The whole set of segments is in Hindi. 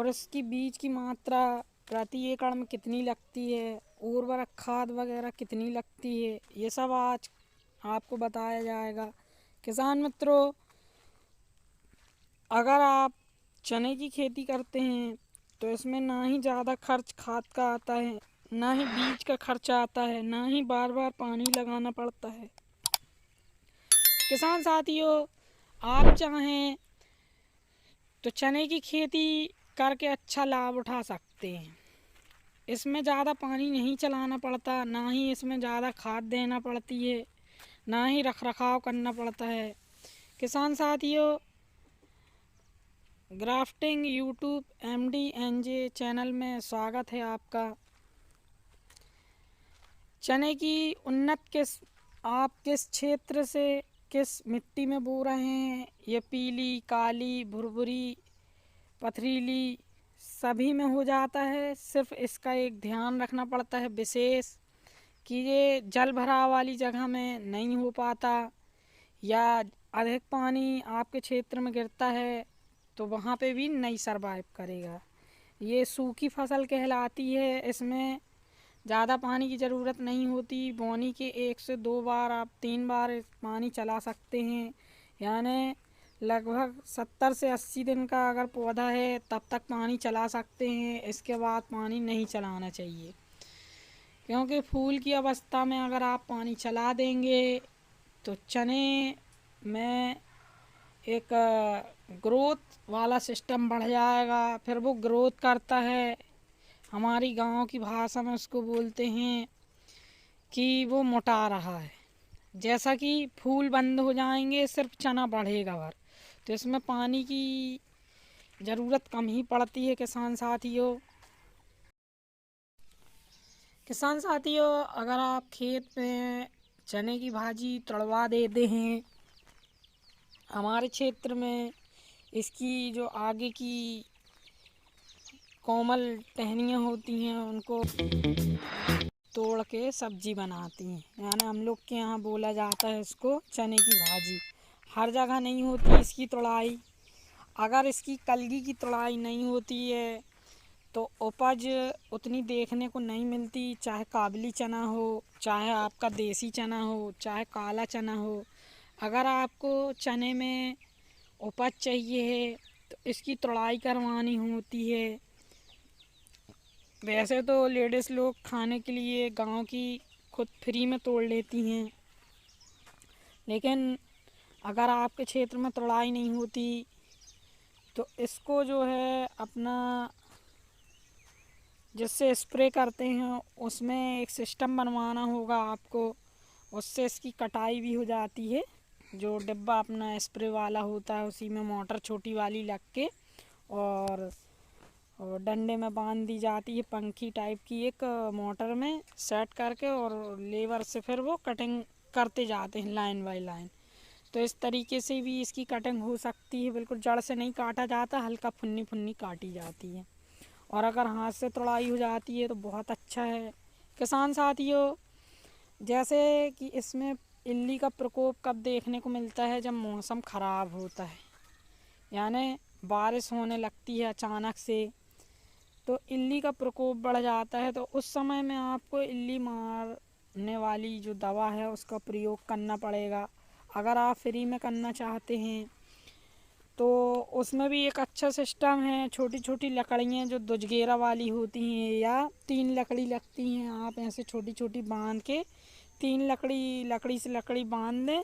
और इसकी बीज की मात्रा प्रति एकड़ में कितनी लगती है, उर्वरक खाद वगैरह कितनी लगती है, ये सब आज आपको बताया जाएगा। किसान मित्रों, अगर आप चने की खेती करते हैं तो इसमें ना ही ज़्यादा खर्च खाद का आता है, ना ही बीज का खर्चा आता है, ना ही बार बार पानी लगाना पड़ता है। किसान साथियों, आप चाहें तो चने की खेती करके अच्छा लाभ उठा सकते हैं। इसमें ज़्यादा पानी नहीं चलाना पड़ता, ना ही इसमें ज़्यादा खाद देना पड़ती है, ना ही रख रखाव करना पड़ता है। किसान साथियों, ग्राफ्टिंग यूट्यूब MDNJ चैनल में स्वागत है आपका। चने की उन्नत आप किस क्षेत्र से किस मिट्टी में बो रहे हैं, ये पीली, काली, भुरभुरी, पथरीली सभी में हो जाता है। सिर्फ इसका एक ध्यान रखना पड़ता है विशेष कि ये जल भराव वाली जगह में नहीं हो पाता, या अधिक पानी आपके क्षेत्र में गिरता है तो वहाँ पे भी नहीं सरवाइव करेगा। ये सूखी फसल कहलाती है। इसमें ज़्यादा पानी की ज़रूरत नहीं होती। बोनी के 1 से 2 बार आप 3 बार पानी चला सकते हैं। यानी लगभग 70 से 80 दिन का अगर पौधा है तब तक पानी चला सकते हैं। इसके बाद पानी नहीं चलाना चाहिए, क्योंकि फूल की अवस्था में अगर आप पानी चला देंगे तो चने में एक ग्रोथ वाला सिस्टम बढ़ जाएगा। फिर वो ग्रोथ करता है, हमारी गांव की भाषा में उसको बोलते हैं कि वो मोटा रहा है। जैसा कि फूल बंद हो जाएंगे सिर्फ चना बढ़ेगा भर, तो इसमें पानी की ज़रूरत कम ही पड़ती है। किसान साथियों, अगर आप खेत में चने की भाजी तड़वा देते हैं, हमारे क्षेत्र में इसकी जो आगे की कोमल टहनियाँ होती हैं उनको तोड़ के सब्जी बनाती हैं। यानी हम लोग के यहाँ बोला जाता है इसको चने की भाजी। हर जगह नहीं होती इसकी तोड़ाई। अगर इसकी कलगी की तोड़ाई नहीं होती है तो उपज उतनी देखने को नहीं मिलती। चाहे काबली चना हो, चाहे आपका देसी चना हो, चाहे काला चना हो, अगर आपको चने में उपज चाहिए है तो इसकी तोड़ाई करवानी होती है। वैसे तो लेडीज़ लोग खाने के लिए गांव की खुद फ्री में तोड़ लेती हैं, लेकिन अगर आपके क्षेत्र में तोड़ाई नहीं होती तो इसको जो है अपना जिससे स्प्रे करते हैं उसमें एक सिस्टम बनवाना होगा आपको। उससे इसकी कटाई भी हो जाती है। जो डिब्बा अपना स्प्रे वाला होता है उसी में मोटर छोटी वाली लग के और डंडे में बांध दी जाती है, पंखी टाइप की एक मोटर में सेट करके, और लेबर से फिर वो कटिंग करते जाते हैं लाइन बाय लाइन। तो इस तरीके से भी इसकी कटिंग हो सकती है। बिल्कुल जड़ से नहीं काटा जाता, हल्का फुन्नी फुन्नी काटी जाती है। और अगर हाथ से तोड़ाई हो जाती है तो बहुत अच्छा है। किसान साथियों, जैसे कि इसमें इल्ली का प्रकोप कब देखने को मिलता है, जब मौसम ख़राब होता है, यानी बारिश होने लगती है अचानक से, तो इल्ली का प्रकोप बढ़ जाता है। तो उस समय में आपको इल्ली मारने वाली जो दवा है उसका प्रयोग करना पड़ेगा। अगर आप फ्री में करना चाहते हैं तो उसमें भी एक अच्छा सिस्टम है। छोटी छोटी लकड़ियाँ जो दुजगेरा वाली होती हैं, या 3 लकड़ी लगती हैं, आप ऐसे छोटी छोटी बांध के 3 लकड़ी से लकड़ी बांध दें।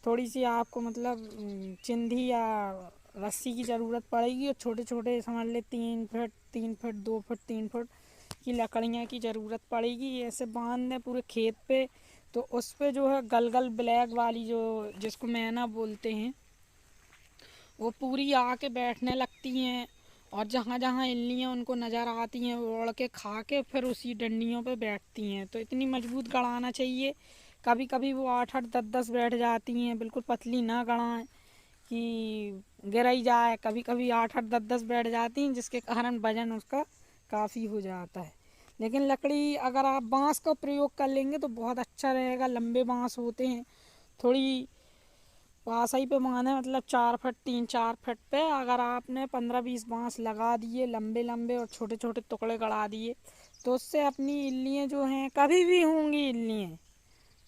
थोड़ी सी आपको मतलब चिंधी या रस्सी की ज़रूरत पड़ेगी, और छोटे छोटे समझ ले 3 फीट 3 फीट 2 फीट 3 फीट की लकड़ियाँ की ज़रूरत पड़ेगी। ऐसे बांध दें पूरे खेत पे, तो उस पे जो है गलगल ब्लैक वाली जो जिसको मैना बोलते हैं वो पूरी आके बैठने लगती हैं, और जहाँ जहाँ इल्लियाँ उनको नज़र आती हैं वो उड़ के खा के फिर उसी डंडियों पे बैठती हैं। तो इतनी मजबूत गड़ाना चाहिए। कभी कभी वो 8-8 10-10 बैठ जाती हैं, बिल्कुल पतली ना गड़ाएं कि गिर ही जाए। कभी कभी 8-8 10-10 बैठ जाती हैं, जिसके कारण वजन उसका काफ़ी हो जाता है। लेकिन लकड़ी अगर आप बांस का प्रयोग कर लेंगे तो बहुत अच्छा रहेगा। लंबे बांस होते हैं, थोड़ी पासाई पे माने मतलब 4 फुट 3-4 फुट पे अगर आपने 15-20 बांस लगा दिए लंबे लंबे और छोटे छोटे टुकड़े गड़ा दिए तो उससे अपनी इल्लियाँ जो हैं कभी भी होंगी इल्लियाँ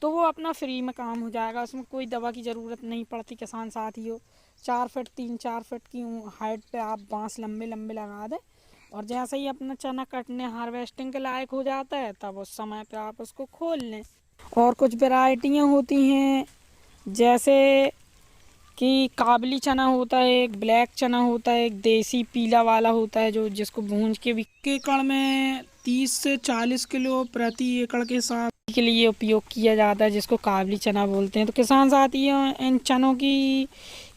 तो वो अपना फ्री में काम हो जाएगा। उसमें कोई दवा की ज़रूरत नहीं पड़ती किसान साथियों। 4 फुट 3-4 फुट की हाइट पे आप बांस लंबे लंबे लगा दें और जैसे ही अपना चना कटने हार्वेस्टिंग के लायक हो जाता है तब उस समय पे आप उसको खोल लें। और कुछ वैरायटियाँ होती हैं जैसे कि काबली चना होता है, एक ब्लैक चना होता है, एक देसी पीला वाला होता है जो जिसको भूंज के भी एकड़ में 30 से 40 किलो प्रति एकड़ के हिसाब के लिए उपयोग किया जाता है जिसको काबली चना बोलते हैं। तो किसान साथियों इन चनों की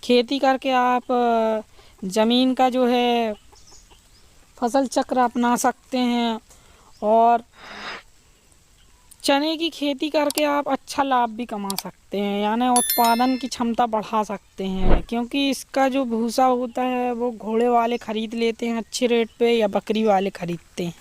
खेती करके आप ज़मीन का जो है फसल चक्र अपना सकते हैं और चने की खेती करके आप अच्छा लाभ भी कमा सकते हैं यानी उत्पादन की क्षमता बढ़ा सकते हैं क्योंकि इसका जो भूसा होता है वो घोड़े वाले ख़रीद लेते हैं अच्छे रेट पे या बकरी वाले ख़रीदते हैं।